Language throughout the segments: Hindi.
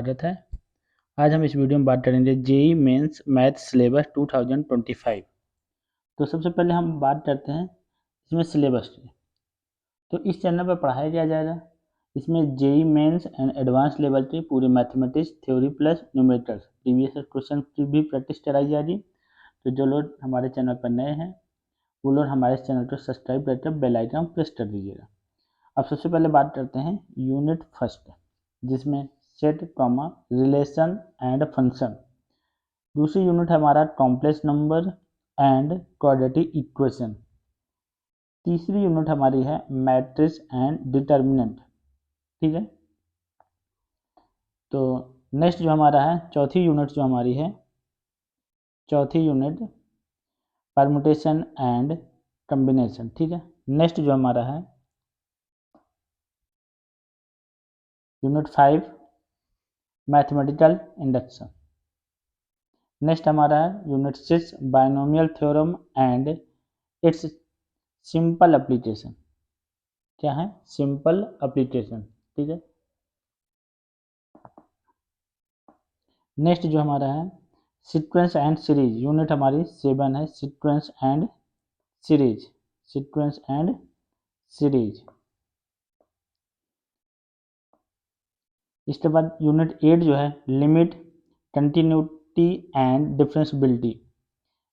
स्वागत है। आज हम इस वीडियो में बात करेंगे जेईई मेंस मैथ सिलेबस 2025। तो सबसे पहले हम बात करते हैं इसमें सिलेबस की। तो इस चैनल पर पढ़ाया क्या जाएगा, इसमें JEE mains and advance level के पूरे mathematics theory plus numericals previous question की भी प्रैक्टिस कराई जाएगी। तो जो लोग हमारे चैनल पर नए हैं वो लोग हमारे चैनल को सब्सक्राइब करके बेल आइकन प्रेस कर दीजिएगा। अब सबसे पहले बात करते हैं यूनिट फर्स्ट, जिसमें set comma relation and function. दूसरी यूनिट है हमारा complex number and quadratic equation. तीसरी यूनिट हमारी है मैट्रिक्स एंड डिटर्मिनेंट। ठीक है, तो नेक्स्ट जो हमारा है चौथी यूनिट जो हमारी है, चौथी यूनिट परमुटेशन एंड कॉम्बिनेशन। ठीक है, नेक्स्ट जो हमारा है यूनिट 5 मैथमेटिकल इंडक्शन। नेक्स्ट हमारा है unit 6 binomial theorem and it's simple application. क्या है? Simple application. ठीक है, नेक्स्ट जो हमारा है सीक्वेंस एंड सीरीज, यूनिट हमारी 7 है sequence and series, sequence and series. इसके बाद यूनिट 8 जो है लिमिट कंटिन्यूटी एंड डिफरेंशियबिलिटी।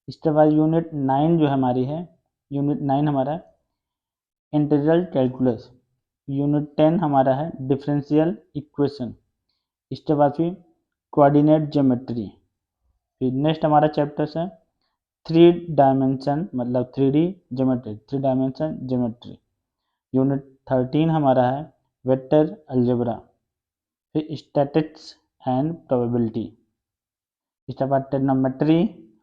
इसके बाद यूनिट 9 जो हमारी है, यूनिट 9 हमारा इंटीग्रल कैलकुलस। यूनिट 10 हमारा है डिफरेंशियल इक्वेशन। इसके बाद फिर कोऑर्डिनेट ज्योमेट्री। फिर नेक्स्ट हमारा चैप्टर्स है 3 डायमेंशन मतलब 3D geometry, 3 dimension geometry. Unit 13 हमारा है वेक्टर अलजेब्रा। फिर स्टैटिस्टिक्स एंड प्रोबेबिलिटी। इसके बाद ट्रिग्नोमेट्री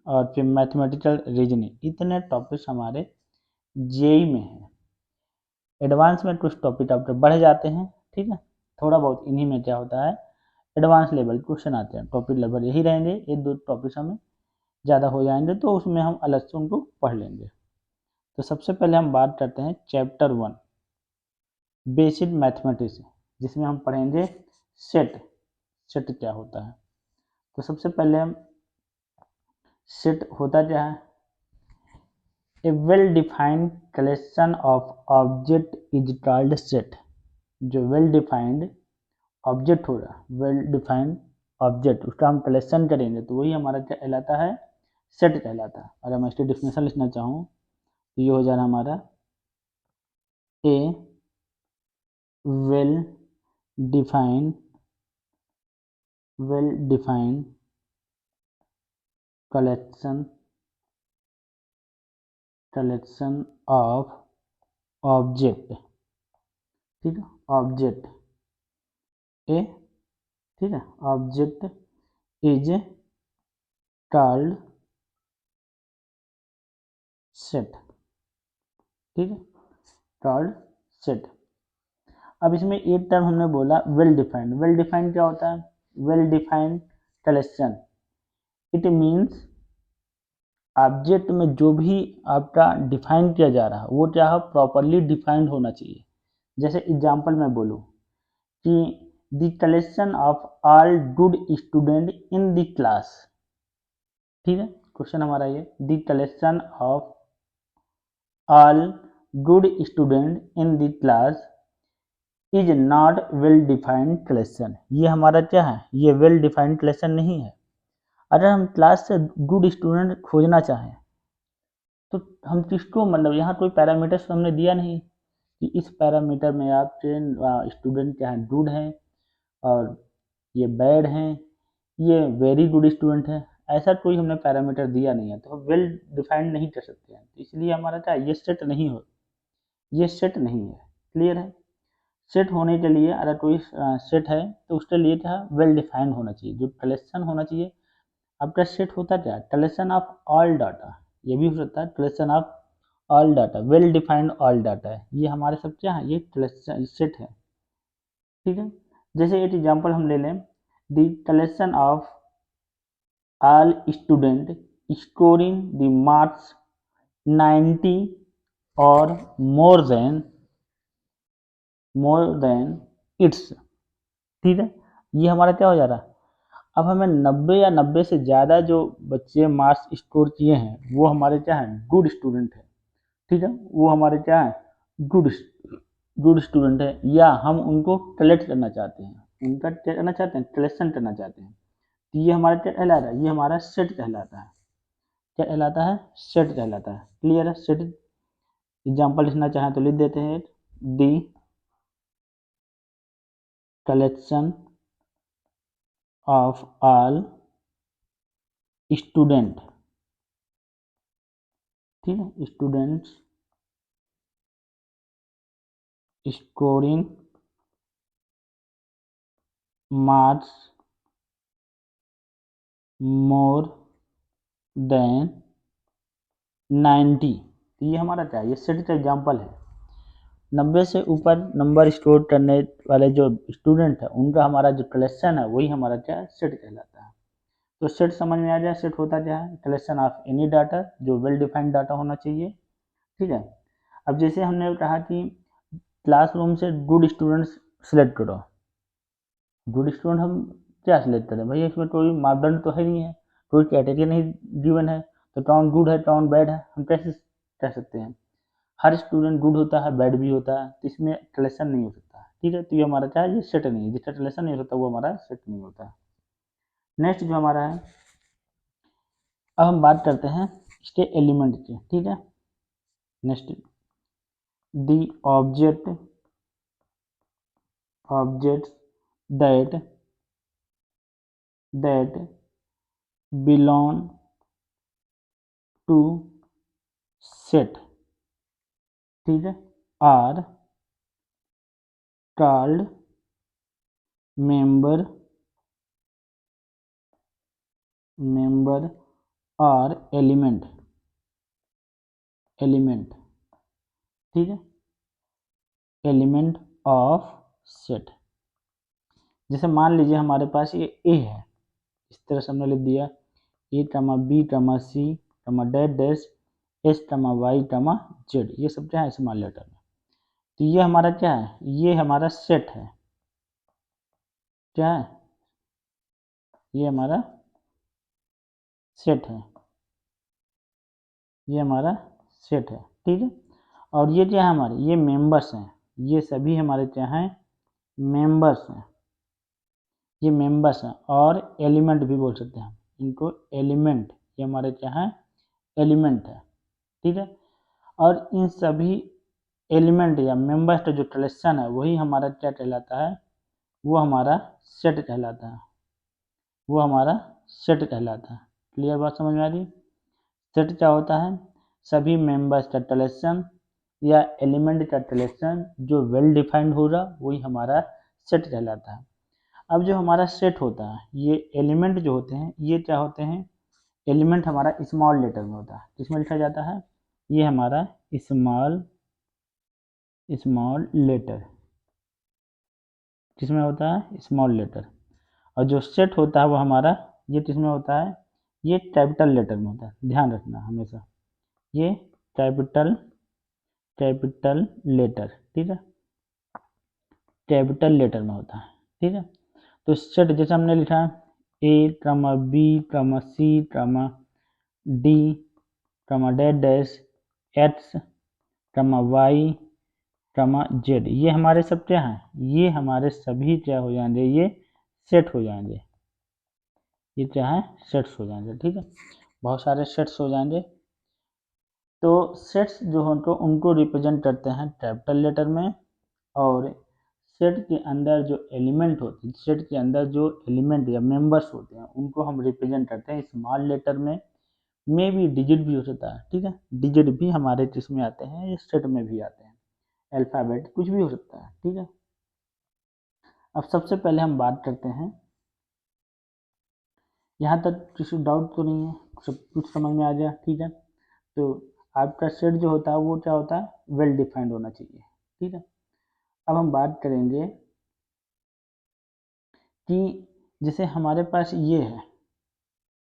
और फिर मैथमेटिकल रीजनिंग। इतने टॉपिक्स हमारे जेईई में हैं। एडवांस में कुछ टॉपिक आपके बढ़ जाते हैं। ठीक है, थोड़ा बहुत इन्हीं में क्या होता है एडवांस लेवल क्वेश्चन आते हैं। टॉपिक लगभग यही रहेंगे, एक दो टॉपिक्स हमें ज़्यादा हो जाएंगे तो उसमें हम अलग से उनको पढ़ लेंगे। तो सबसे पहले हम बात करते हैं चैप्टर 1 बेसिक मैथमेटिक्स, जिसमें हम पढ़ेंगे सेट। सेट क्या होता है? तो सबसे पहले हम सेट होता क्या है, a well defined collection of object is called set. जो वेल डिफाइंड ऑब्जेक्ट होगा, वेल डिफाइंड ऑब्जेक्ट, उसका हम कलेक्शन करेंगे तो वही हमारा क्या कहलाता है, सेट कहलाता है। अगर मैं इसकी डिफिनेशन लिखना चाहूँ तो ये हो जाना हमारा a well defined collection of object. ठीक है, ऑब्जेक्ट ए, ठीक है, ऑब्जेक्ट इज कॉल्ड सेट। ठीक है, कॉल्ड सेट। अब इसमें एक टर्म हमने बोला वेल डिफाइंड। वेल डिफाइंड क्या होता है? Well defined collection, it means object में जो भी आपका डिफाइन किया जा रहा है वो क्या है, प्रॉपरली डिफाइंड होना चाहिए। जैसे एग्जांपल मैं बोलूँ कि the collection of all good student in the class. ठीक है, क्वेश्चन हमारा ये the collection of all good student in the class is not well defined collection. ये हमारा क्या है, ये वेल डिफाइंड कलेक्शन नहीं है। अगर हम क्लास से गुड स्टूडेंट खोजना चाहें तो हम किसको, मतलब यहाँ कोई पैरामीटर्स हमने दिया नहीं कि इस पैरामीटर में आपके स्टूडेंट क्या है, गुड हैं और ये बैड हैं, ये वेरी गुड स्टूडेंट है, ऐसा कोई हमने पैरामीटर दिया नहीं है तो वेल डिफाइंड नहीं कर सकते हैं। तो इसलिए हमारा क्या ये सेट नहीं हो, ये सेट नहीं है। क्लियर है? सेट होने के लिए अगर कोई सेट है तो उसके लिए क्या वेल डिफाइंड होना चाहिए। जो कलेक्शन होना चाहिए आपका सेट होता क्या, कलेक्शन ऑफ ऑल डाटा। ये भी हो सकता है collection of all data, well defined all data है, ये हमारे सब क्या है, ये कलेक्शन सेट है। ठीक है, जैसे एक एग्जांपल हम ले लें the collection of all student scoring the marks 90 और मोर देन इट्स। ठीक है, ये हमारा क्या हो जा रहा है। अब हमें 90 या 90 से ज़्यादा जो बच्चे मार्क्स स्कोर किए हैं वो हमारे क्या हैं, गुड स्टूडेंट है, ठीक है, वो हमारे क्या है, गुड गुड स्टूडेंट है, या हम उनको कलेक्ट करना चाहते हैं, उनका क्या करना चाहते हैं, कलेक्शन करना चाहते हैं। तो ये हमारा क्या कहलाता है, ये हमारा सेट कहलाता है। क्या कहलाता है, सेट कहलाता है। क्लियर है। सेट एग्जाम्पल लिखना चाहें तो लिख देते हैं, दी कलेक्शन ऑफ ऑल स्टूडेंट, ठीक है, students scoring marks more than 90। तो ये हमारा क्या है, ये सेट का एग्जाम्पल है। 90 से ऊपर नंबर स्कोर करने वाले जो स्टूडेंट है उनका हमारा जो कलेक्शन है वही हमारा क्या है, सेट कहलाता है। तो सेट समझ में आ जाए, सेट होता क्या है, कलेक्शन ऑफ एनी डाटा, जो वेल डिफाइंड डाटा होना चाहिए, ठीक है। अब जैसे हमने कहा कि क्लासरूम से गुड स्टूडेंट्स सिलेक्ट करो, गुड स्टूडेंट हम क्या सिलेक्ट करें भाई, इसमें कोई मापदंड तो है नहीं है, कोई कैटेगरी नहीं गिवन है, तो कौन गुड है कौन बैड है हम कैसे कह सकते हैं। हर स्टूडेंट गुड होता है, बैड भी होता है, तो इसमें कलेक्शन नहीं हो सकता, ठीक है। तो ये हमारा क्या है, ये सेट नहीं है, जिसका कलेक्शन नहीं होता वो हमारा सेट नहीं होता। नेक्स्ट जो हमारा है, अब हम बात करते हैं इसके एलिमेंट की, ठीक है। Next, the objects that belong to set, ठीक है, आर कॉल्ड मेंबर और एलिमेंट, ठीक है, एलिमेंट ऑफ सेट। जैसे मान लीजिए हमारे पास ये ए है, इस तरह से हमने लिख दिया A comma B comma C comma dash dash S comma Y comma Z, ये सब क्या है स्मॉल लेटर में। तो ये हमारा क्या है, ये हमारा सेट है, क्या है, ये हमारा सेट है, ये हमारा सेट है, ठीक है। और ये क्या है हमारे, ये मेंबर्स हैं, ये सभी हमारे क्या हैं, मेंबर्स हैं, ये मेंबर्स हैं। और एलिमेंट भी बोल सकते हैं हम इनको, एलिमेंट, ये हमारे क्या हैं, एलिमेंट है, ठीक है। और इन सभी एलिमेंट या मेंबर्स का जो कलेक्शन है वही हमारा क्या कहलाता है, वो हमारा सेट कहलाता है, वो हमारा सेट कहलाता है। क्लियर बात समझ में आ रही। सेट क्या होता है, सभी मेंबर्स का कलेक्शन या एलिमेंट का कलेक्शन जो वेल डिफाइंड होगा वही हमारा सेट कहलाता है। अब जो हमारा सेट होता है, ये एलिमेंट जो होते हैं ये क्या होते हैं, एलिमेंट हमारा स्मॉल लेटर में होता है, किसमें लिखा जाता है, ये हमारा स्मॉल लेटर, किसमें होता है, स्मॉल लेटर। और जो सेट होता है वो हमारा ये किसमें होता है, ये कैपिटल लेटर में होता है, ध्यान रखना हमेशा, ये कैपिटल लेटर, ठीक है, कैपिटल लेटर में होता है, ठीक है। तो सेट जैसे हमने लिखा है ए ट्रामा बी ट्रामा सी trauma D trauma dash dash x trauma Y trauma Z, ये हमारे सब क्या हैं, ये हमारे सभी क्या हो जाएंगे, ये सेट हो जाएंगे, ये क्या है, सेट्स हो जाएंगे, ठीक है, बहुत सारे सेट्स हो जाएंगे। तो सेट्स जो हैं तो उनको रिप्रेजेंट करते हैं कैपिटल लेटर में, और सेट के अंदर जो एलिमेंट होते हैं, सेट के अंदर जो एलिमेंट या मेंबर्स होते हैं उनको हम रिप्रेजेंट करते हैं स्मॉल लेटर में भी डिजिट भी हो सकता है, ठीक है, डिजिट भी हमारे किसमें आते हैं, ये सेट में भी आते हैं, अल्फ़ाबेट कुछ भी हो सकता है, ठीक है। अब सबसे पहले हम बात करते हैं, यहाँ तक किसी डाउट तो नहीं है, सब कुछ समझ में आ गया, ठीक है। तो आपका सेट जो होता है वो क्या होता है, वेल डिफाइंड होना चाहिए, ठीक है। अब हम बात करेंगे कि जैसे हमारे पास ये है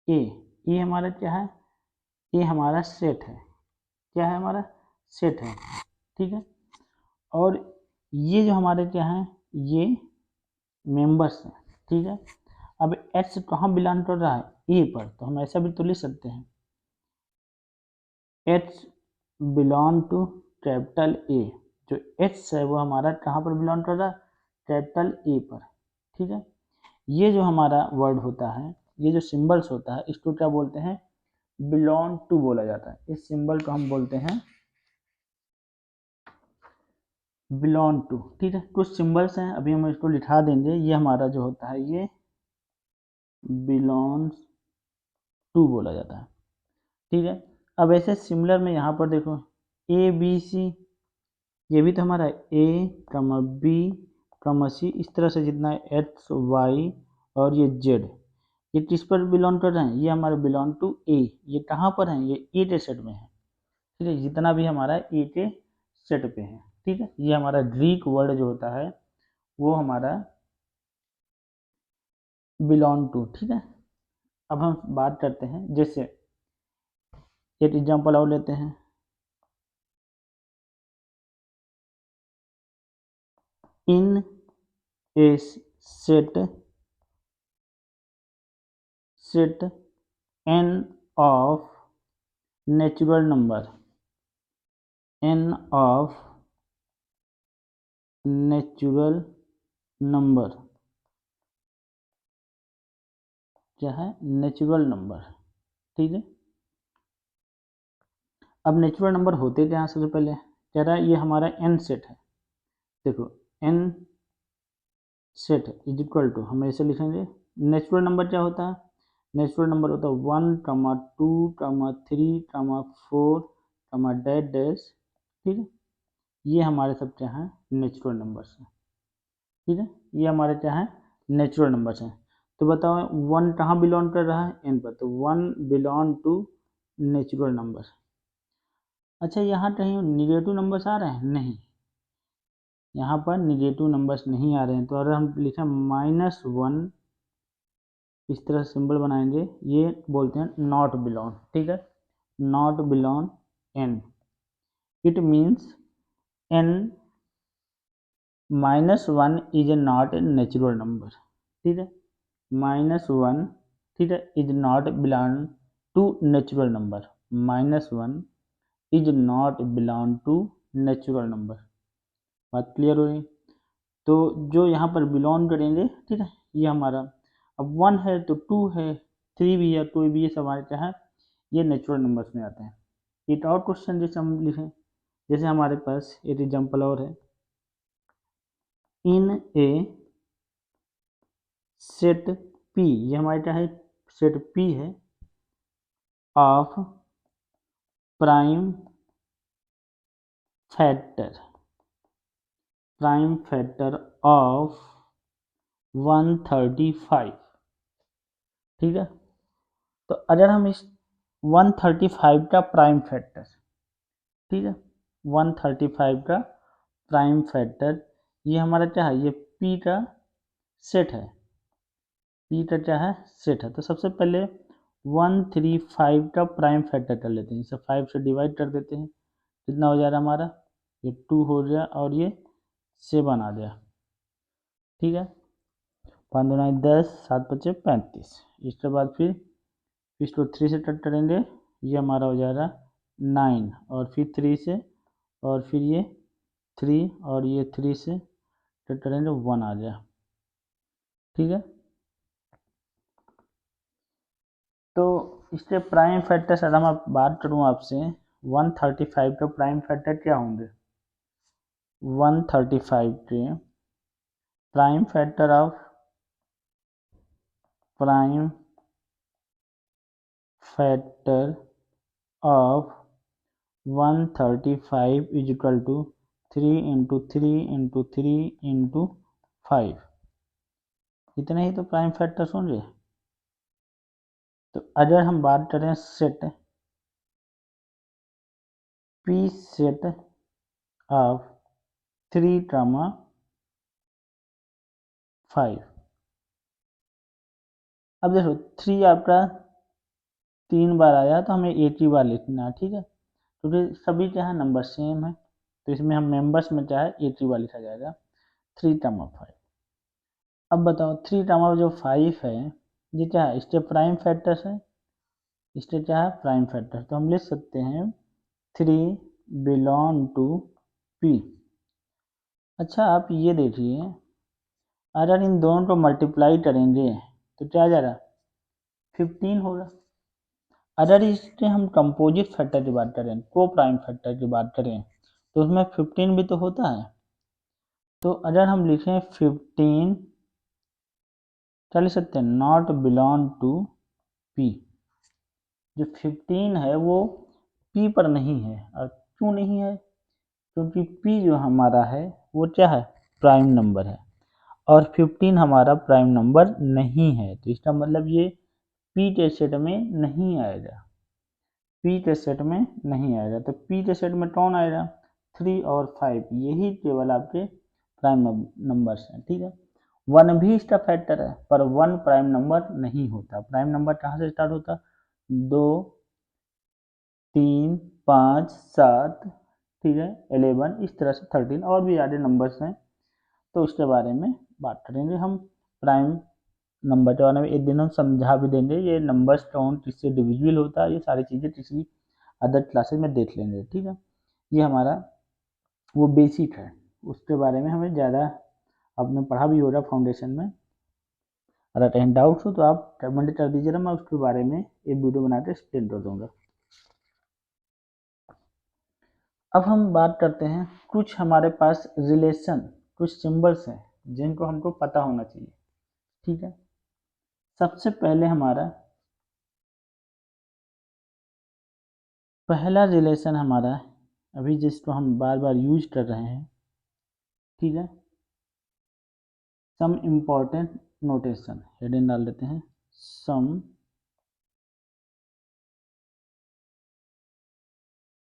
ए, ये हमारा क्या है, ये हमारा सेट है, क्या है हमारा, सेट है, ठीक है। और ये जो हमारे क्या है, ये मेंबर्स हैं, ठीक है। अब एच कहाँ बिलोंग कर रहा है, ए पर, तो हम ऐसा भी तो लिख सकते हैं H belong to capital A. जो एच है वो हमारा कहाँ पर बिलोंग कर रहा है, कैपिटल ए पर, ठीक है। ये जो हमारा वर्ड होता है, ये जो सिंबल्स होता है, इसको क्या बोलते हैं, बिलोंग टू बोला जाता है। इस सिंबल को हम बोलते हैं बिलोंग टू, ठीक है। कुछ सिंबल्स हैं, अभी हम इसको लिखा देंगे। ये हमारा जो होता है ये बिलोंग्स टू बोला जाता है, ठीक है। अब ऐसे सिमिलर में यहाँ पर देखो ए बी सी, ये भी तो हमारा ए कमा बी कमा सी, इस तरह से जितना एक्स वाई और ये जेड, ये किस पर बिलोंग कर रहे हैं, ये हमारे बिलोंग टू ए। ये कहाँ पर है, ये ए के सेट में है, ठीक है। जितना भी हमारा ए के सेट पे है, ठीक है। ये हमारा ग्रीक वर्ड जो होता है वो हमारा बिलोंग टू, ठीक है। अब हम बात करते हैं, जैसे एक एग्जांपल और लेते हैं, इन ए set n of natural number, n of natural number क्या है, नेचुरल नंबर, ठीक है। अब नेचुरल नंबर होते क्या, सबसे पहले कह रहा है ये हमारा n सेट है। देखो n set is equal to, हम ऐसे लिखेंगे, नेचुरल नंबर क्या होता है, नेचुरल नंबर होता है 1, 2, 3, 4, डैश डैश, ठीक है। ये हमारे सब क्या हैं, नेचुरल नंबर्स हैं, ठीक है। ये हमारे क्या है, नेचुरल नंबर्स हैं। तो बताओ 1 कहाँ बिलोंग कर रहा है, n पर, तो 1 बिलोंग टू नेचुरल नंबर। अच्छा यहाँ कहीं निगेटिव नंबर्स आ रहे हैं, नहीं, यहाँ पर निगेटिव नंबर्स नहीं आ रहे हैं। तो अगर हम लिखें -1, इस तरह सिंबल बनाएंगे, ये बोलते हैं नॉट बिलोंग, ठीक है। Not belong n, it means n -1 is not a natural number, ठीक है। -1, ठीक है, is not belong to natural number, -1 is not belong to natural number. बात क्लियर हो रही। तो जो यहाँ पर बिलोंग करेंगे, ठीक है, ये हमारा अब 1 है तो 2 है, 3 भी है, कोई भी, ये सब हमारे क्या है, ये नेचुरल नंबर्स में आते हैं। एक और क्वेश्चन जैसे हम लिखें, जैसे हमारे पास एक एग्जाम्पल और है, इन ए सेट पी, ये हमारे क्या है, सेट पी है, ऑफ प्राइम फैक्टर ऑफ 135, ठीक है। तो अगर हम इस 135 का प्राइम फैक्टर, ठीक है, 135 का प्राइम फैक्टर, ये हमारा क्या है, ये p का सेट है, p का क्या है, सेट है। तो सबसे पहले 135 का प्राइम फैक्टर कर लेते हैं, इसे 5 से डिवाइड कर देते हैं, कितना हो जा रहा है हमारा, ये 2 हो गया और ये 7 आ गया, ठीक है। 5 दूना 10, 7 5 35, इसके बाद फिर इसको 3 से कट करेंगे, ये हमारा हो जाएगा 9, और फिर 3 से, और फिर ये 3 और ये 3 से कट करेंगे, 1 आ गया, ठीक है। तो इसके प्राइम फैक्टर से अगर मैं बात करूँ आपसे, 135 का प्राइम फैक्टर क्या होंगे, 135 के prime factor of prime factor of 135 is equal to 3 into 3 into 3 into 5, इतने ही तो प्राइम फैक्टर्स होंगे। तो अगर हम बात करें सेट पी सेट ऑफ 3, 5, अब देखो 3 आपका 3 बार आया तो हमें 80 बार लिखना है, ठीक है, क्योंकि सभी क्या है, नंबर सेम है, तो इसमें हम मेंबर्स में क्या है 80 बार लिखा जाएगा, 3, 5। अब बताओ 3 टाइम जो 5 है ये क्या है, इसके प्राइम फैक्टर्स है, इसके क्या है प्राइम फैक्टर, तो हम लिख सकते हैं 3 बिलोंग टू P। अच्छा आप ये देखिए, अगर इन दोनों को मल्टीप्लाई करेंगे तो क्या आ जाएगा 15 होगा। अगर इसके हम कंपोजिट फैक्टर की बात करें, को प्राइम फैक्टर की बात करें, तो उसमें 15 भी तो होता है। तो अगर हम लिखें 15, क्या लिख सकते हैं नॉट बिलोंग टू P। जो 15 है वो P पर नहीं है, और क्यों नहीं है, क्योंकि P जो हमारा है वो क्या है प्राइम नंबर है, और 15 हमारा प्राइम नंबर नहीं है, तो इसका मतलब ये P के सेट में नहीं आएगा, P के सेट में नहीं आएगा। तो P के सेट में कौन आएगा 3 और 5, यही केवल आपके प्राइम नंबर्स हैं, ठीक है। 1 भी इसका फैक्टर है, पर 1 प्राइम नंबर नहीं होता। प्राइम नंबर कहाँ से स्टार्ट होता, 2, 3, 5, 7, ठीक है 11, इस तरह से 13 और भी ज़्यादा नंबर्स हैं, तो उसके बारे में बात करेंगे हम। प्राइम नंबर के बारे में एक दिन हम समझा भी देंगे, ये नंबर्स कौन किससे डिविजिबल होता है, ये सारी चीज़ें किसी अदर क्लासेस में देख लेंगे, ठीक है। ये हमारा वो बेसिक है, उसके बारे में हमें ज़्यादा आपने पढ़ा भी होगा फाउंडेशन में। अगर कहीं डाउट हो तो आप कमेंट कर दीजिएगा, मैं उसके बारे में एक वीडियो बना के एक्सप्लेन कर दूँगा। अब हम बात करते हैं कुछ हमारे पास रिलेशन, कुछ सिंबल्स हैं जिनको हमको पता होना चाहिए, ठीक है। सबसे पहले हमारा पहला रिलेशन हमारा अभी जिसको हम बार बार यूज कर रहे हैं, ठीक है, सम इम्पॉर्टेंट नोटेशन, हेडिंग डाल देते हैं some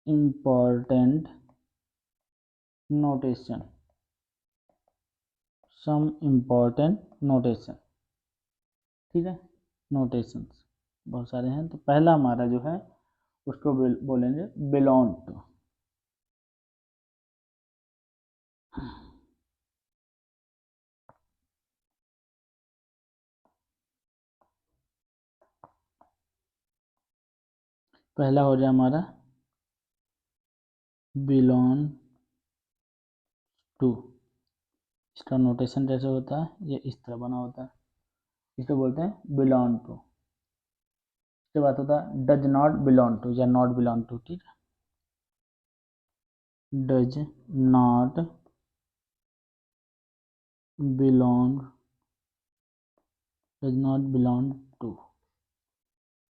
important notation, some important notation, ठीक है। नोटेशंस बहुत सारे हैं, तो पहला हमारा जो है उसको बोलेंगे बिलोंग टू। पहला हो जाए हमारा बिलोंग टू, इसका नोटेशन जैसे होता है ये इस तरह बना होता है, इसको बोलते हैं बिलोंग टू। इसके बाद होता है डज नॉट बिलोंग टू या नॉट बिलोंग टू, ठीक है, does not belong, does not belong to,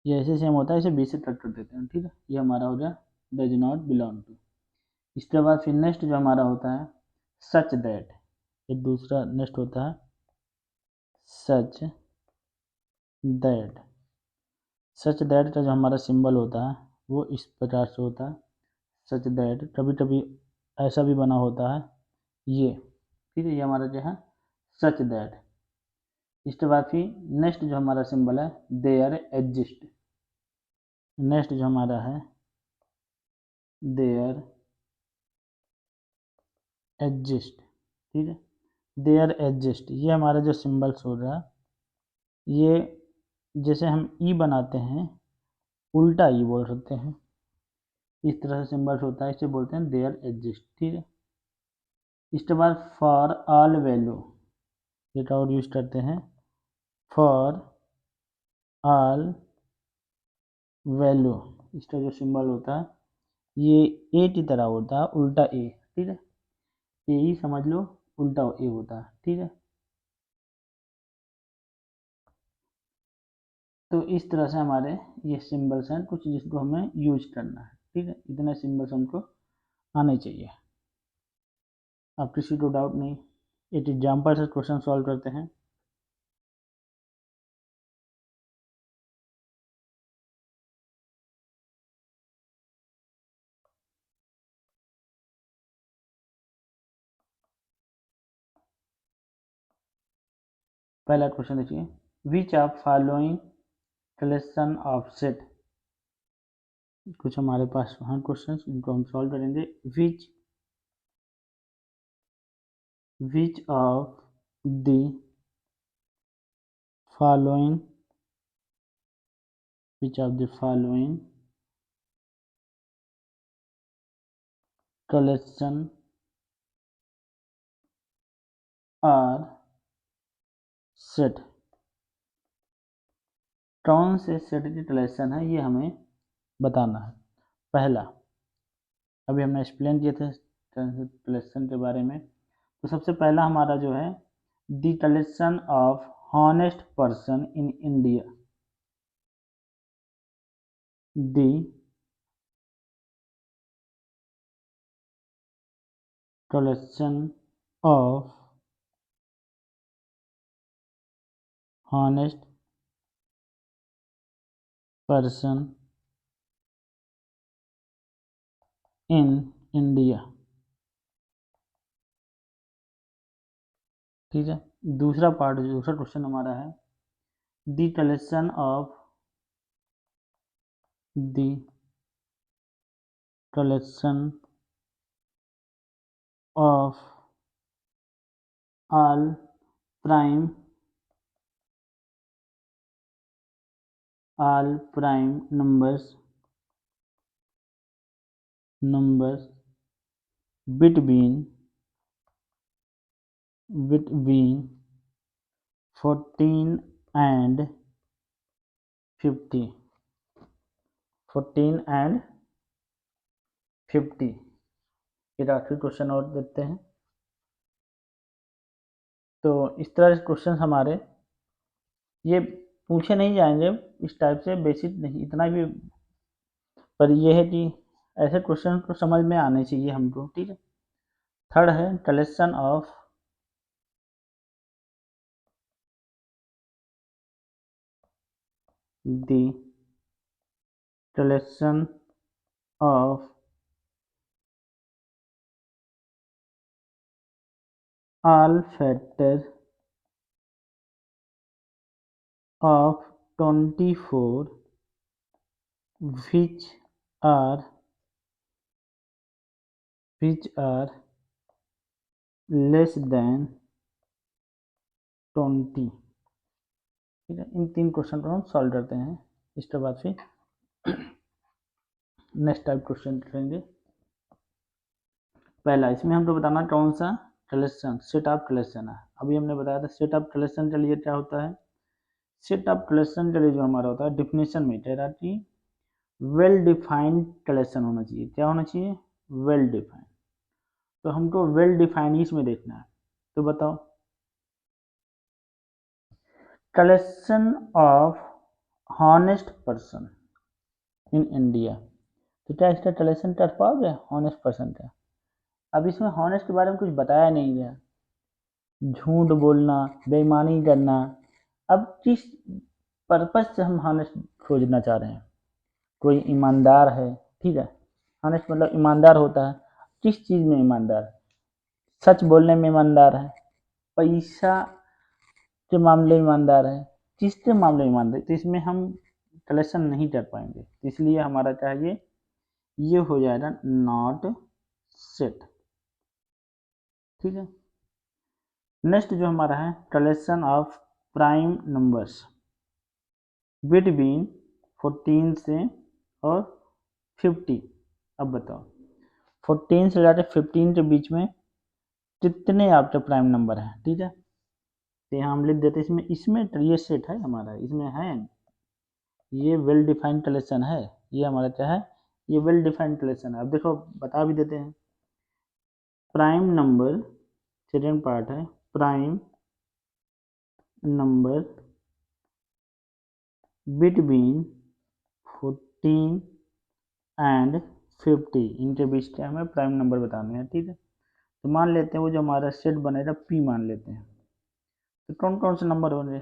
ये ऐसे सेम होता है, इसे बी से कट कर देते हैं, ठीक है। ये हमारा हो गया डज नॉट बिलोंग टू। इसके बाद फिर नेक्स्ट जो हमारा होता है सच दैट, ये दूसरा नेक्स्ट होता है सच दैट। सच दैट का जो हमारा सिंबल होता है वो इस प्रकार से होता है सच दैट, कभी कभी ऐसा भी बना होता है ये, ठीक है, ये हमारा जो है सच दैट। इसके बाद फिर नेक्स्ट जो हमारा सिंबल है देयर एग्जिस्ट, नेक्स्ट जो हमारा है देयर एग्जिस्ट, ठीक है, देयर एग्जिस्ट, ये हमारा जो सिंबल्स हो रहा है ये जैसे हम ई बनाते हैं उल्टा ई बोल सकते हैं, इस तरह से सिंबल्स होता है, इसे बोलते हैं देयर एग्जिस्ट, ठीक है। इसके बाद फॉर ऑल वैल्यू, एक और यूज करते हैं फॉर ऑल वैल्यू, इसका जो सिंबल होता है ये ए की तरह होता है, उल्टा ए, ठीक है, ए ही समझ लो उल्टा ए होता है, ठीक है। तो इस तरह से हमारे ये सिंबल्स हैं कुछ जिसको हमें यूज करना है, ठीक है, इतने सिंबल्स हमको आने चाहिए। अब किसी को डाउट नहीं, एक एग्जाम्पल से क्वेश्चन सॉल्व करते हैं। पहला क्वेश्चन देखिए, which of following collection of set, कुछ हमारे पास हैं क्वेश्चन इनको हम सॉल्व करेंगे। विच of the following which of the following collection are set, कौन से सेट की कलेक्शन है ये हमें बताना है। पहला अभी हमने एक्सप्लेन किए थे कलेक्शन के बारे में, तो सबसे पहला हमारा जो है the collection of honest person in India, the collection of honest person in India. ठीक है, दूसरा पार्ट दूसरा क्वेश्चन हमारा है the collection of the collection of all prime numbers between 14 and 50, 14 and 50। फिर आखिरी क्वेश्चन और देखते हैं। तो इस तरह के क्वेश्चन हमारे ये पूछे नहीं जाएंगे इस टाइप से, बेसिक नहीं इतना भी, पर ये है कि ऐसे क्वेश्चन को समझ में आने चाहिए हमको। ठीक है, थर्ड है collection of the collection of all factors of 24 which are less than 20। ठीक है, इन तीन क्वेश्चन को हम सॉल्व करते हैं। इसके बाद फिर नेक्स्ट टाइप क्वेश्चन करेंगे। पहला इसमें हमको बताना कौन सा कलेक्शन सेट ऑफ कलेक्शन है। अभी हमने बताया था सेट ऑफ कलेक्शन के लिए क्या होता है। सेट ऑफ कलेक्शन के लिए जो हमारा होता है डिफिनेशन में कह रहा कि वेल डिफाइंड कलेक्शन होना चाहिए। क्या होना चाहिए? Well defined. तो हमको वेल डिफाइंड इसमें देखना है। तो बताओ collection of honest person in India, तो क्या इसका कलेक्शन कर पाओगे हॉनेस्ट पर्सन का? अब इसमें हॉनेस्ट के बारे में कुछ बताया नहीं गया, झूठ बोलना, बेईमानी करना। अब किस पर्पज से हम हॉनेस्ट खोजना चाह रहे हैं? कोई ईमानदार है, ठीक है, हॉनेस्ट मतलब ईमानदार होता है। किस चीज़ में ईमानदार है? सच बोलने में ईमानदार है, पैसा के मामले में ईमानदार है, किसके मामले में ईमानदार? तो इसमें हम कलेक्शन नहीं कर पाएंगे, इसलिए हमारा चाहिए ये हो जाएगा नॉट सेट। ठीक है, नेक्स्ट जो हमारा है collection of prime numbers between 14 से और 50। अब बताओ 14 से लेकर 15 के बीच में कितने आपके प्राइम नंबर हैं? ठीक है, तो यहाँ हम लिख देते हैं इसमें ये सेट है हमारा, इसमें है ये वेल डिफाइंड कलेक्शन है, ये हमारा क्या है? ये वेल डिफाइंड कलेक्शन है। अब देखो बता भी देते हैं प्राइम नंबर, सेकेंड पार्ट है प्राइम नंबर बिटवीन 14 एंड 50, इनके बीच के हमें प्राइम नंबर बताने हैं। ठीक है, तो मान लेते हैं वो जो हमारा सेट बनेगा पी मान लेते हैं। तो कौन कौन से नंबर होंगे?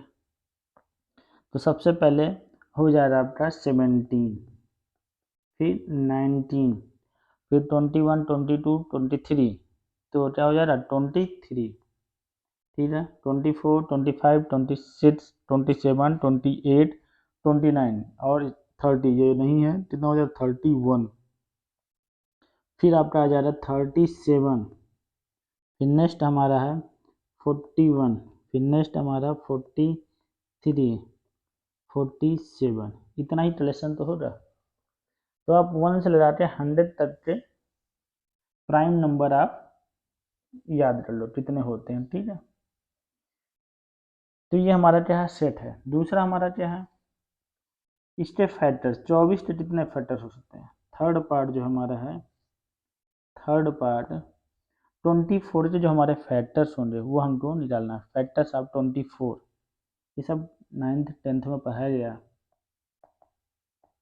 तो सबसे पहले हो जाएगा आपका 17, फिर 19, फिर 21, 22, 23, तो क्या हो जाएगा 23। ठीक है, 24, 25, 26, 27, 28, 29 और 30, ये नहीं है, कितना हो जाएगा 31। फिर आपका आ जाएगा 37, फिर नेक्स्ट हमारा है 41, फिर नेक्स्ट हमारा 42, 47, इतना ही रिलेशन तो हो रहा। तो आप 1 से लगाते 100 तक के प्राइम नंबर आप याद कर लो कितने होते हैं, ठीक है। तो ये हमारा क्या है, सेट है। दूसरा हमारा क्या है, इसके फैक्टर्स। 24 के कितने फैक्टर्स हो सकते हैं। थर्ड पार्ट जो हमारा है, थर्ड पार्ट 24 के जो हमारे फैक्टर्स होंगे वो हमको निकालना है। फैक्टर्स ऑफ 24, ये सब 9th 10th में पढ़ाया गया।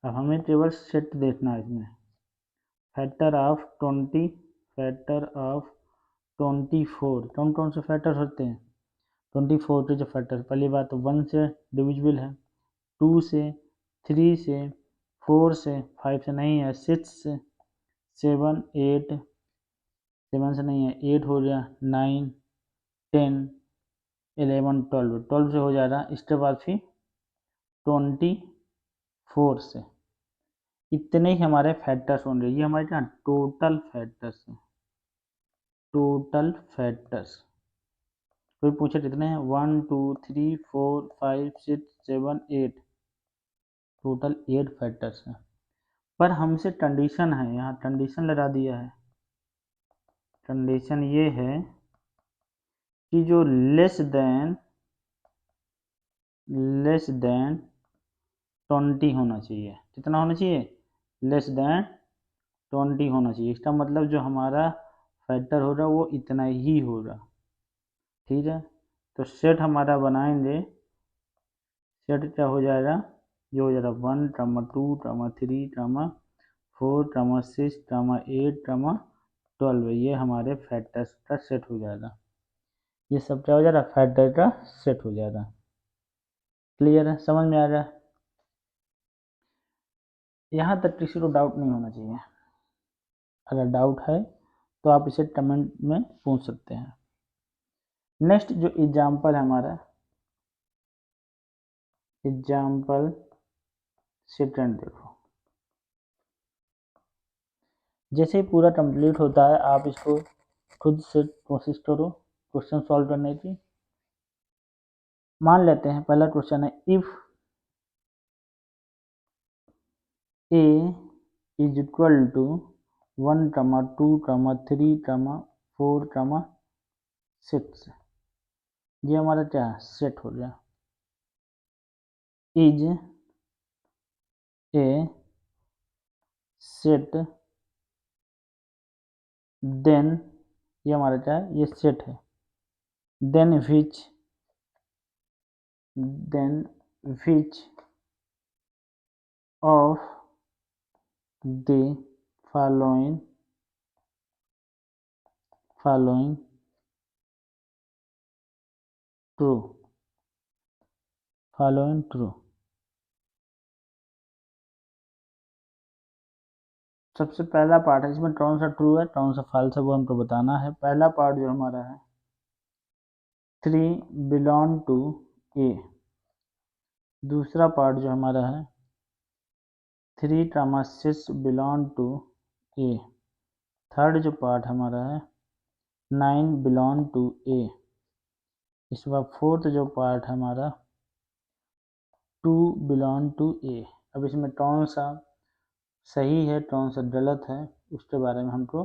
अब हमें केवल सेट देखना है इसमें। फैक्टर ऑफ 20, फैक्टर ऑफ 24, कौन कौन से फैक्टर होते हैं। 24 के जो फैक्टर, पहली बात तो 1 से डिविजिबल है, 2 से, 3 से, 4 से, 5 से नहीं है, 6 से, 7, 8, 7 से नहीं है, 8 हो गया, 9, 10, 11, 12, 12 से हो जाएगा। इसके बाद फिर 24 से, इतने ही हमारे फैक्टर्स होंगे। ये हमारे क्या टोटल फैक्टर्स हैं, टोटल फैक्टर्स। कोई पूछे कितने हैं, 1 2 3 4 5 6 7 8, टोटल 8 फैक्टर्स हैं। पर हमसे कंडीशन है, यहाँ कंडीशन लगा दिया है। कंडीशन ये है कि जो लेस देन 20 होना चाहिए। कितना होना चाहिए, लेस देन 20 होना चाहिए। इसका मतलब जो हमारा फैक्टर हो रहा है वो इतना ही होगा, ठीक है। तो सेट हमारा बनाएंगे, सेट क्या हो जाएगा, ये हो जाएगा 1, 2, 3, 4, 6, 8, 12, ये हमारे फैक्टर्स का सेट हो जाएगा। ये सब क्या हो जाएगा, फैक्टर का सेट हो जाएगा। क्लियर है, समझ में आ रहा है। यहाँ तक किसी को डाउट नहीं होना चाहिए। अगर डाउट है तो आप इसे कमेंट में पूछ सकते हैं। नेक्स्ट जो एग्जाम्पल है हमारा, एग्जाम्पल सेकंड देखो। जैसे ही पूरा कंप्लीट होता है आप इसको खुद से कोशिश करो क्वेश्चन सॉल्व करने की। मान लेते हैं पहला क्वेश्चन है, if A is equal to 1, 2, 3, 4, 6, ये हमारा क्या है, सेट हो गया। इज ए सेट, देन, ये हमारा क्या है, ये सेट है। Then which of the following true, following true. सबसे पहला पार्ट है, इसमें कौन सा ट्रू है कौन सा फॉल्स है वो हमको बताना है। पहला पार्ट जो हमारा है, 3 बिलोंग टू ए। दूसरा पार्ट जो हमारा है, 3, 6 बिलोंग टू ए। थर्ड जो पार्ट हमारा है, 9 बिलोंग टू ए। इसके बाद फोर्थ जो पार्ट है हमारा, 2 बिलोंग टू ए। अब इसमें कौन सा सही है कौन सा गलत है उसके बारे में हमको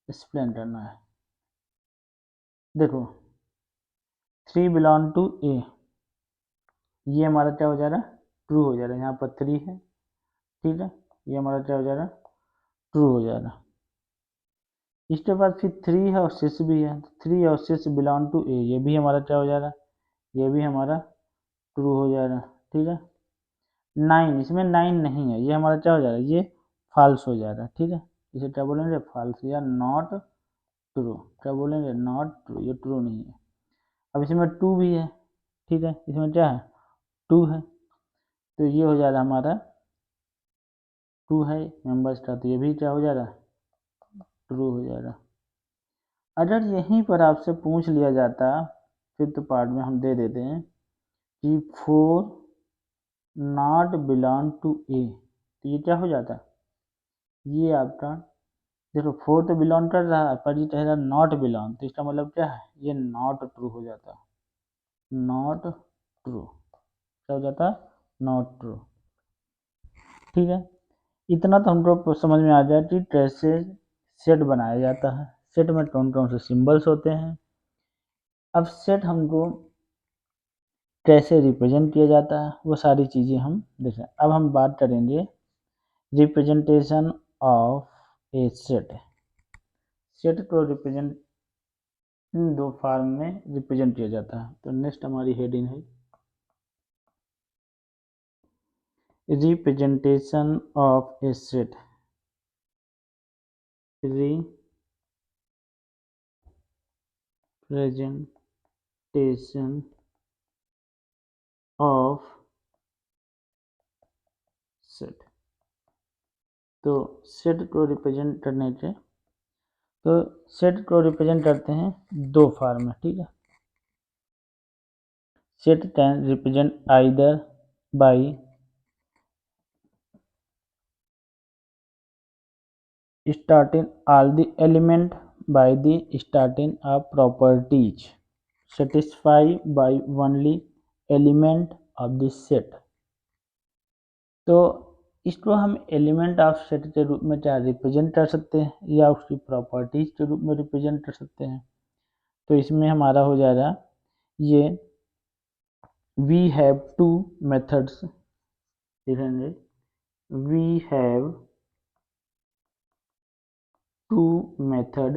एक्सप्लेन करना है। देखो 3 बिलोंग टू ए, ये हमारा क्या हो जा रहा है, ट्रू हो जा रहा है। यहाँ पर 3 है, ठीक है, ये हमारा क्या हो जा रहा है, ट्रू हो जा रहा है। इसके बाद फिर 3 है और 6 भी है, 3 और 6 बिलोंग टू ए, ये भी हमारा क्या हो जा रहा है, ये भी हमारा ट्रू हो जा रहा है, ठीक है। 9, इसमें 9 नहीं है, ये हमारा क्या हो जा रहा है, ये फॉल्स हो जा रहा है, ठीक है। इसे क्या बोलेंगे, फॉल्स या नॉट ट्रू। क्या बोलेंगे, नॉट ट्रू, ये ट्रू नहीं है। अब इसमें 2 भी है, ठीक है, इसमें क्या है, 2 है, तो ये हो जा रहा है हमारा 2 है मेंबर्स का, तो ये भी क्या हो जा रहा है, ट्रू हो जा रहा है। अगर यहीं पर आपसे पूछ लिया जाता, फिफ्थ पार्ट में हम दे देते हैं कि 4 नॉट बिलोंग टू ए, तो ये क्या हो जाता, ये आपका, देखो 4 तो बिलोंग कर रहा है पर ये कह रहा नॉट बिलोंग, तो इसका मतलब क्या है, ये नॉट ट्रू हो जाता, नॉट ट्रू। क्या हो जाता, नॉट ट्रू। ठीक है, इतना तो हमको समझ में आ जाए कि कैसे सेट बनाया जाता है, सेट में कौन कौन से सिंबल्स होते हैं। अब सेट हमको कैसे रिप्रेजेंट किया जाता है वो सारी चीज़ें हम देखें। अब हम बात करेंगे representation of A set. Set को रिप्रेजेंट इन दो फॉर्म में रिप्रेजेंट किया जाता है। तो नेक्स्ट हमारी हेडिंग है representation of A set. Representation of set. तो सेट को रिप्रेजेंट करने के, तो सेट को रिप्रेजेंट करते हैं दो फॉर्म में। ठीक है, set can represent either by starting all the element by the starting of properties satisfied by only element of the set। तो इसको हम एलिमेंट ऑफ सेट के रूप में क्या रिप्रेजेंट कर सकते हैं, या उसकी प्रॉपर्टीज के रूप में रिप्रेजेंट कर सकते हैं। तो इसमें हमारा हो जाएगा ये वी हैव टू मेथड्स, देखेंगे we have two method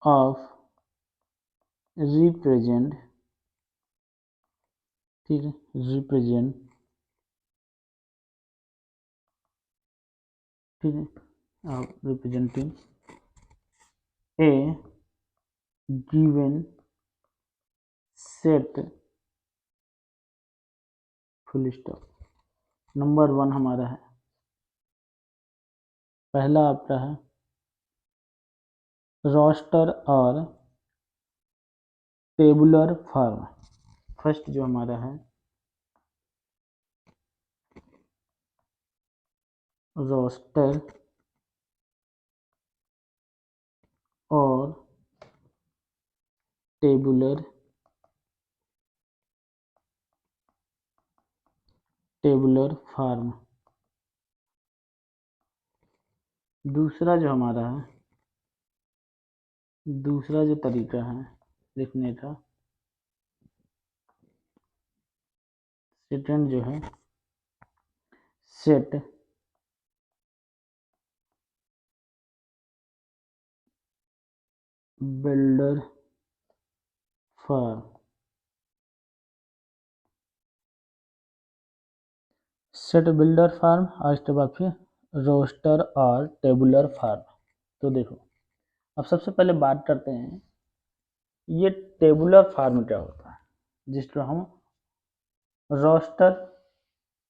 of represent, ठीक है, रिप्रेजेंट, ठीक है, आप representing a given set, full stop. Number 1 हमारा है, पहला आपका है रोस्टर और टेबुलर फॉर्म। फर्स्ट जो हमारा है रोस्टर और टेबुलर फॉर्म। दूसरा जो हमारा है, दूसरा जो तरीका है लिखने का, सेकंड जो है set builder form. Set builder form और इसके बाद फिर रोस्टर और टेबुलर फॉर्म। तो देखो, अब सबसे पहले बात करते हैं ये टेबुलर फॉर्म क्या होता है, जिसको हम रोस्टर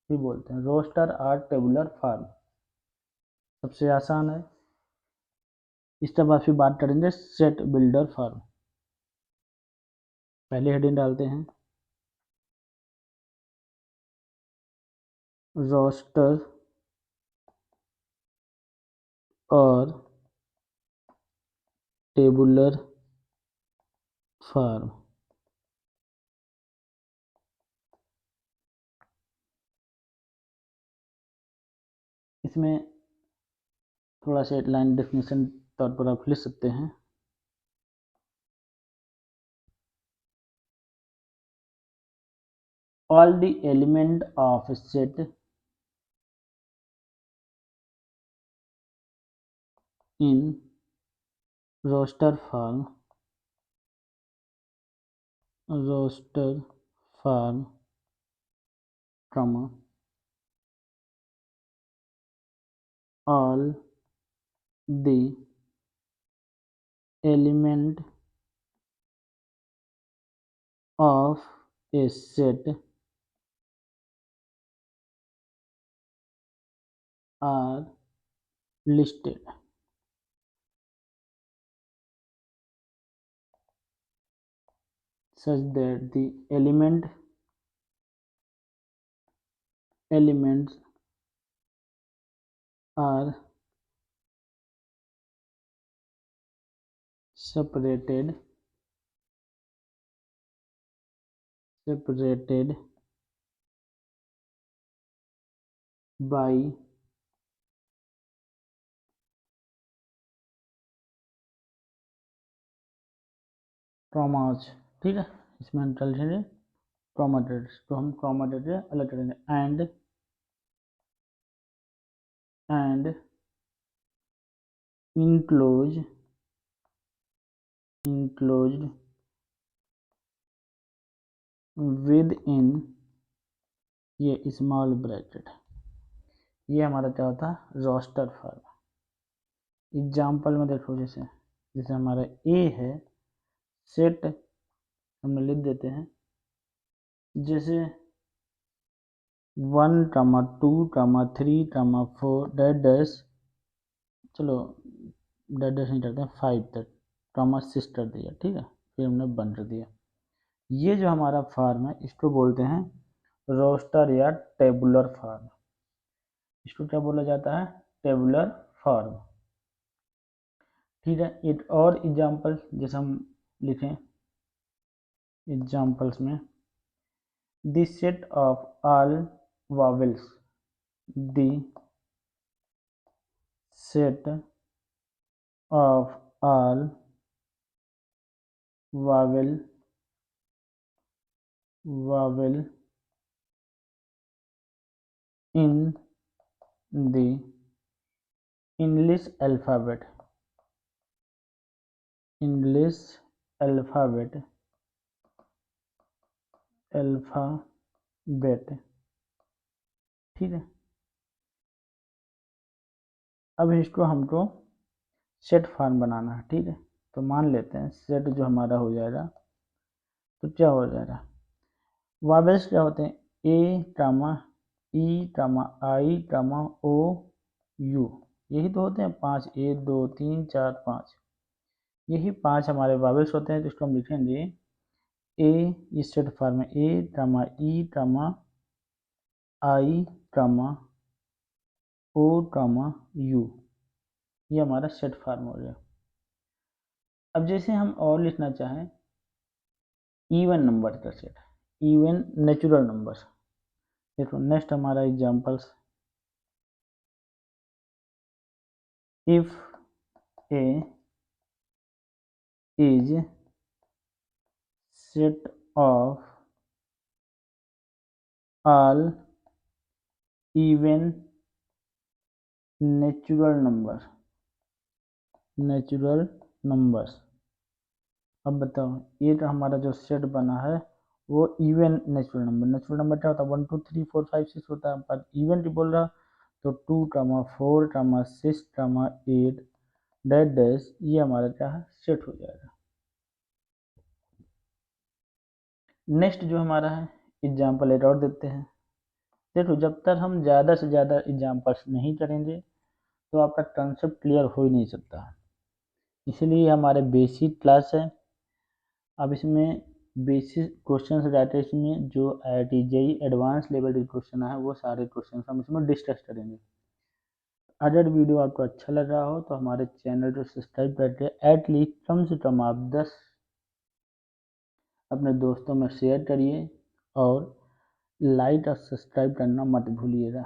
भी बोलते हैं, रोस्टर और टेबुलर फॉर्म सबसे आसान है। इसके बाद फिर बात करेंगे सेट बिल्डर फॉर्म। पहले हेडिंग डालते हैं रोस्टर और टेबुलर फॉर्म। इसमें थोड़ा सा लाइन डेफिनेशन तौर पर आप लिख सकते हैं, all the element of a set in roster form comma all the element of a set are listed such that the elements are separated separated by traumas, ठीक है, इसमें हम चल चलेंगे ट्रॉमाटेड, तो हम ट्रॉमाटेड अलग करेंगे एंड enclosed within ये स्मॉल ब्रैकेट, ये हमारा क्या होता है रोस्टर फार्म। एग्जाम्पल में देखो, जैसे हमारा ए है, सेट हम लिख देते हैं जैसे 1, 2, 3, 4 डैश, चलो डैश नहीं करते हैं, 5 तक ट्रामा 6 कर दिया, ठीक है, फिर हमने 1 कर दिया। ये जो हमारा फार्म है इसको बोलते हैं रोस्टर या टेबुलर फार्म। इसको क्या बोला जाता है, टेबुलर फार्म, ठीक है। एक और एग्जाम्पल जैसे हम लिखें एग्जाम्पल्स में, the set of all vowels, the set of all Wavell in the English alphabet, ठीक है। अब इसको हमको सेट फॉर्म बनाना है, ठीक है, तो मान लेते हैं सेट जो हमारा हो जाएगा, तो क्या हो जाएगा, वावेल्स क्या होते हैं, ए trauma E trauma I trauma O you, यही तो होते हैं 5, 1 2 3 4 5, यही 5 हमारे वावेल्स होते हैं। तो इसको हम लिखेंगे ए, ये सेट फॉर्म है, ए trauma E trauma I trauma O trauma you, ये हमारा सेट फॉर्म हो गया। अब जैसे हम और लिखना चाहें इवन नंबर का सेट, इवन नेचुरल नंबर, देखो नेक्स्ट हमारा examples, if A is set of all even natural numbers, अब बताओ ये तो हमारा जो सेट बना है वो इवन नेचुरल नंबर क्या होता है, 1 2 3 4 5 6 होता है, पर इवन की बोल रहा तो 2 4 6 8 डैश, ये हमारा क्या है सेट हो जाएगा। नेक्स्ट जो हमारा है एग्जाम्पल एक और देते हैं। देखो जब तक हम ज़्यादा से ज़्यादा एग्जाम्पल्स नहीं करेंगे तो आपका कंसेप्ट क्लियर हो ही नहीं सकता, इसलिए हमारे बेसिक क्लास है। अब इसमें बेसिक क्वेश्चन रहते हैं, इसमें जो IIT JEE एडवांस लेवल के क्वेश्चन है वो सारे क्वेश्चन हम इसमें डिस्कस करेंगे। अगर वीडियो आपको अच्छा लग रहा हो तो हमारे चैनल को सब्सक्राइब करके एटलीस्ट कम से कम आप 10 अपने दोस्तों में शेयर करिए और लाइक और सब्सक्राइब करना मत भूलिएगा।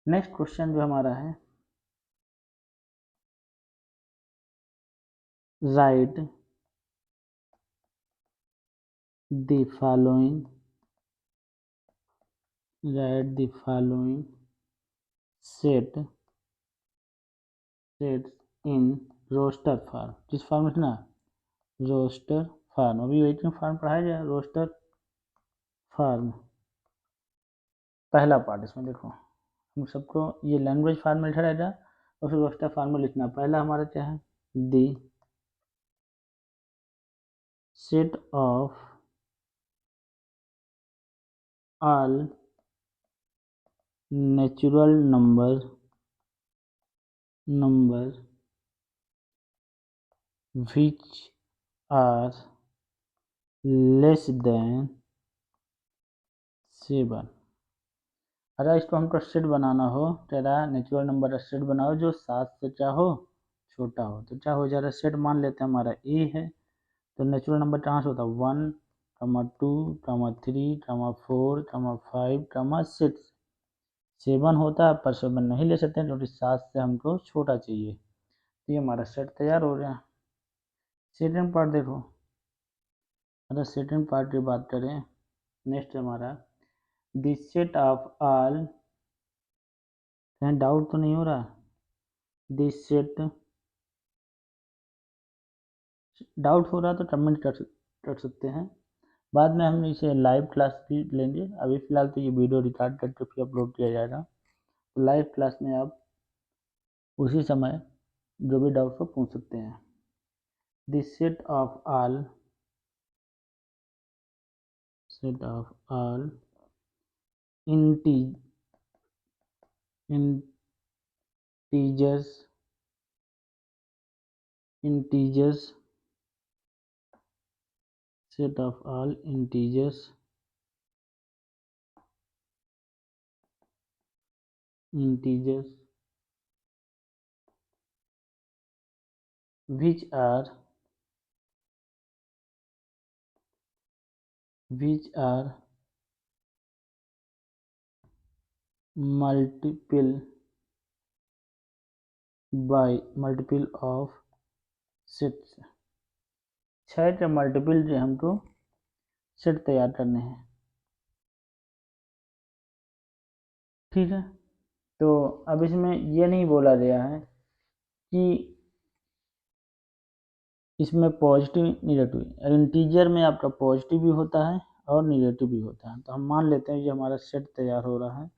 नेक्स्ट क्वेश्चन जो हमारा है, write the following set in roster form, किस फॉर्म में ना रोस्टर फार्म, अभी वेटिंग फार्म पढ़ाया जाए, रोस्टर फार्म पहला पार्ट। इसमें देखो हम सबको ये लैंग्वेज फार्म में लिखा रहेगा और फिर रोस्टर फार्म में लिखना। पहला हमारा क्या है, the set of all natural number which are less than 7। अगर इसको हमको सेट बनाना हो, तेरा नेचुरल नंबर का सेट बनाओ जो 7 से क्या हो छोटा हो, तो क्या हो जाएगा, सेट मान लेते हैं हमारा ए है, तो नेचुरल नंबर कहाँ से होता है 1, trauma 2, trauma 3, trauma 4, trauma 5, trauma 6। 7 होता है पर 7 नहीं ले सकते क्योंकि 7 से हमको छोटा चाहिए। तो ये हमारा सेट तैयार हो गया। सेकंड पार्ट देखो, अगर सेकंड पार्ट की बात करें, नेक्स्ट हमारा दिस सेट ऑफ ऑल, कहीं डाउट तो नहीं हो रहा? दिस सेट, डाउट हो रहा तो कमेंट कर सकते हैं, बाद में हम इसे लाइव क्लास भी लेंगे। अभी फ़िलहाल तो ये वीडियो रिकॉर्ड करके फिर अपलोड किया जाएगा, तो लाइव क्लास में आप उसी समय जो भी डाउट हो पूछ सकते हैं। This set of all integers set of all integers which are multiple of sets। 6 के मल्टीपल जो हमको सेट तैयार करने हैं, ठीक है। तो अब इसमें ये नहीं बोला गया है कि इसमें पॉजिटिव निगेटिव, इंटीजर में आपका पॉजिटिव भी होता है और निगेटिव भी होता है। तो हम मान लेते हैं ये हमारा सेट तैयार हो रहा है।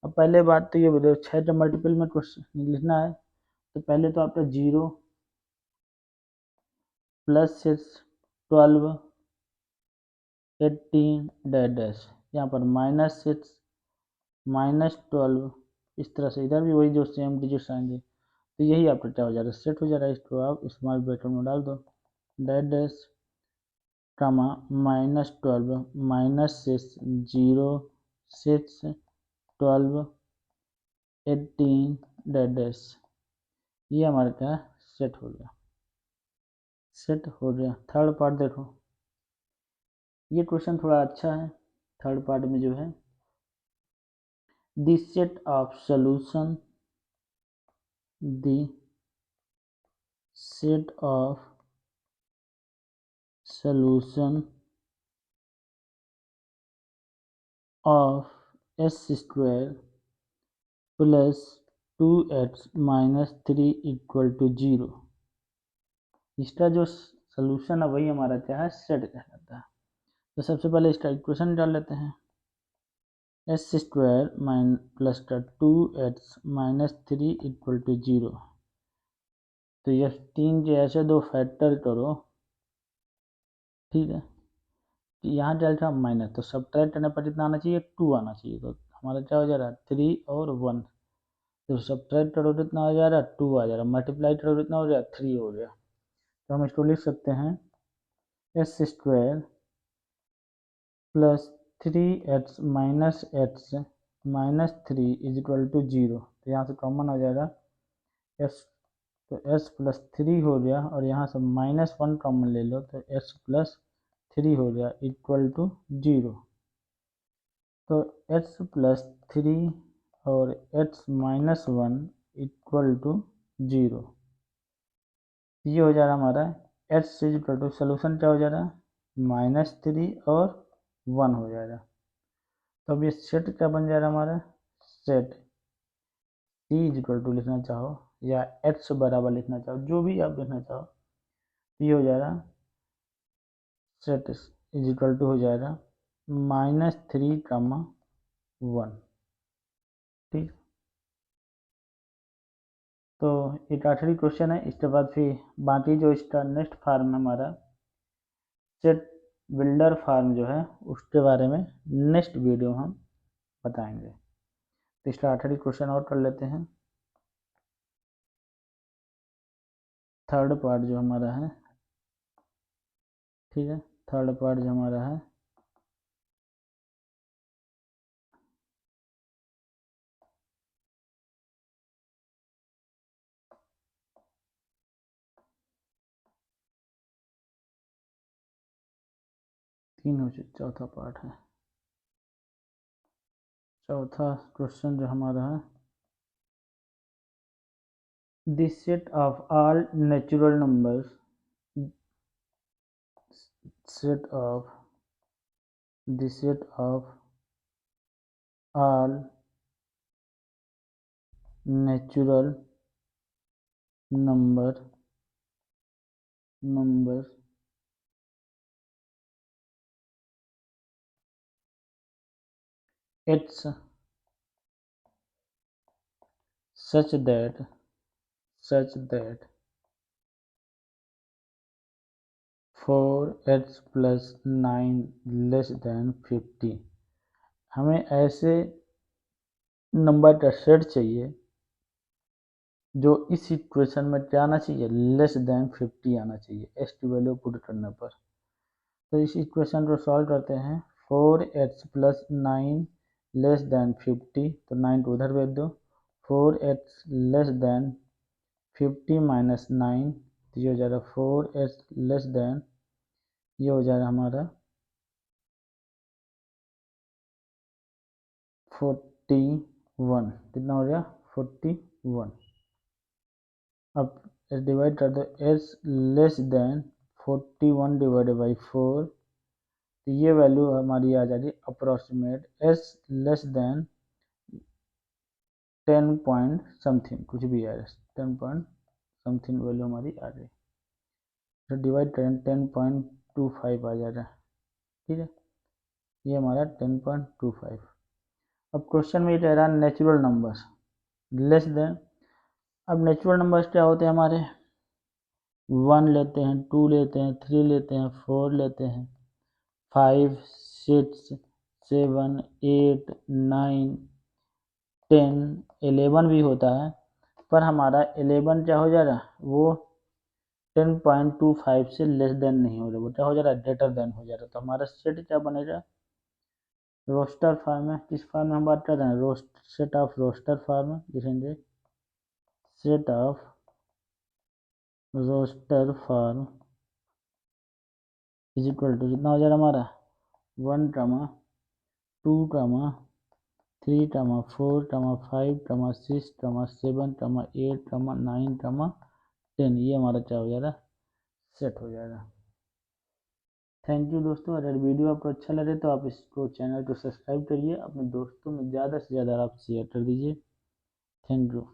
अब पहले बात तो ये बताओ, 6 के मल्टीपल में क्वेश्चन लिखना है, तो पहले तो आपका 0 प्लस 6 12 18 डैश, यहाँ पर -6 -12, इस तरह से इधर भी वही जो सेम डिजिट्स आएंगे। तो यही आपका क्या हो जा रहा है, सेट हो जा रहा है। इसको आप स्मॉल ब्रैकेट में डाल दो, डैश कामा -12 -6 0 6 12 18 डैश, ये हमारा क्या सेट हो गया, सेट हो गया। थर्ड पार्ट देखो, ये क्वेश्चन थोड़ा अच्छा है। थर्ड पार्ट में जो है, the set of solution, the set of solution of s square plus 2x minus 3 equal to 0। इसका जो सोल्यूशन है वही हमारा क्या है, सेट कहलाता है। तो सबसे पहले इसका इक्वेशन डाल लेते हैं, एस स्क्वायर प्लस का 2x माइनस 3 इक्वल टू 0। तो ये 3 के ऐसे दो फैक्टर करो, ठीक है। यहाँ डेल्टा माइनस, तो सब्ट्रैक्ट करने पर कितना आना चाहिए, 2 आना चाहिए। तो हमारा क्या हो जा रहा है, 3 और 1। तो सब्ट्रैक्ट करो कितना हो जा रहा है, 2 आ जा रहा है। मल्टीप्लाई करो कितना हो जाए, 3 हो गया। तो हम इसको लिख सकते हैं S square plus 3x minus 3 is equal to 0। तो यहाँ से कॉमन हो जाएगा एस, तो एस प्लस 3 हो गया, और यहाँ से -1 कॉमन ले लो, तो एस प्लस 3 हो गया इक्वल टू 0। तो एच प्लस 3 और एच माइनस 1 इक्वल टू 0। ये हो जा रहा हमारा एच से इक्वल टू, सोल्यूशन क्या हो जा रहा है, -3 और 1 हो जाएगा। तो अब ये सेट क्या बन जा रहा है हमारा, set C is equal to लिखना चाहो या एच बराबर लिखना चाहो, जो भी आप लिखना चाहो, ये हो जा रहा सेट इज इक्वल टू हो जाएगा -3, 1, ठीक। तो एक आखिरी क्वेश्चन है, इसके बाद फिर बाकी जो इसका नेक्स्ट फार्म हमारा सेट बिल्डर फार्म जो है उसके बारे में नेक्स्ट वीडियो हम बताएंगे। तो इसका आखिरी क्वेश्चन और कर लेते हैं। थर्ड पार्ट जो हमारा है, ठीक है, थर्ड पार्ट जो हमारा है, 3 हो चुके, चौथा पार्ट है। चौथा क्वेश्चन जो हमारा है, the set of all natural numbers, set of the set of all natural numbers it's such that 4x plus 9 less than 50। हमें ऐसे नंबर का सेट चाहिए जो इस इक्वेशन में क्या आना चाहिए, लेस देन 50 आना चाहिए x की वैल्यू पुट करने पर। तो इस इक्वेशन को सॉल्व करते हैं। 4x प्लस 9 लेस देन 50, तो 9 को उधर भेज दो। 4x लेस देन 50 माइनस 9, तो ये हो जाएगा 4x लेस देन, ये हो जाएगा हमारा 41। कितना हो गया, 41। अब डिवाइड कर दो, s less than 41 divided by 4, तो ये वैल्यू हमारी आ जाएगी approximate s less than 10 point something, कुछ भी है 10 पॉइंट समथिंग वैल्यू हमारी आ गई। तो डिवाइड करें 10.25 आ जाएगा, ठीक है, ये हमारा 10.25। अब क्वेश्चन में ये कह रहा है नेचुरल नंबर्स लेस देन। अब नेचुरल नंबर्स क्या होते हैं हमारे, 1 लेते हैं, 2 लेते हैं, 3 लेते हैं, 4 लेते हैं, 5, 6, 7, 8, 9, 10, 11 भी होता है। पर हमारा 11 क्या हो जा रहा है, वो 10.25 से लेस देन नहीं हो रहा, वो क्या हो जा रहा है, ग्रेटर देन हो जा रहा है। तो हमारा सेट क्या बनेगा, रोस्टर फॉर्म है। किस फॉर्म में हम बात कर रहे हैं, सेट ऑफ रोस्टर फॉर्म, लिखेंगे set of roster form is equal to, कितना हो जाएगा हमारा 1, 2, 3, 4, 5, 6, 7, 8, 9, 10, ये हमारा क्या हो जाएगा, सेट हो जाएगा। थैंक यू दोस्तों। अगर वीडियो आपको अच्छा लगे तो आप इसको चैनल को सब्सक्राइब करिए, अपने दोस्तों में ज़्यादा से ज़्यादा आप शेयर कर दीजिए। Thank you.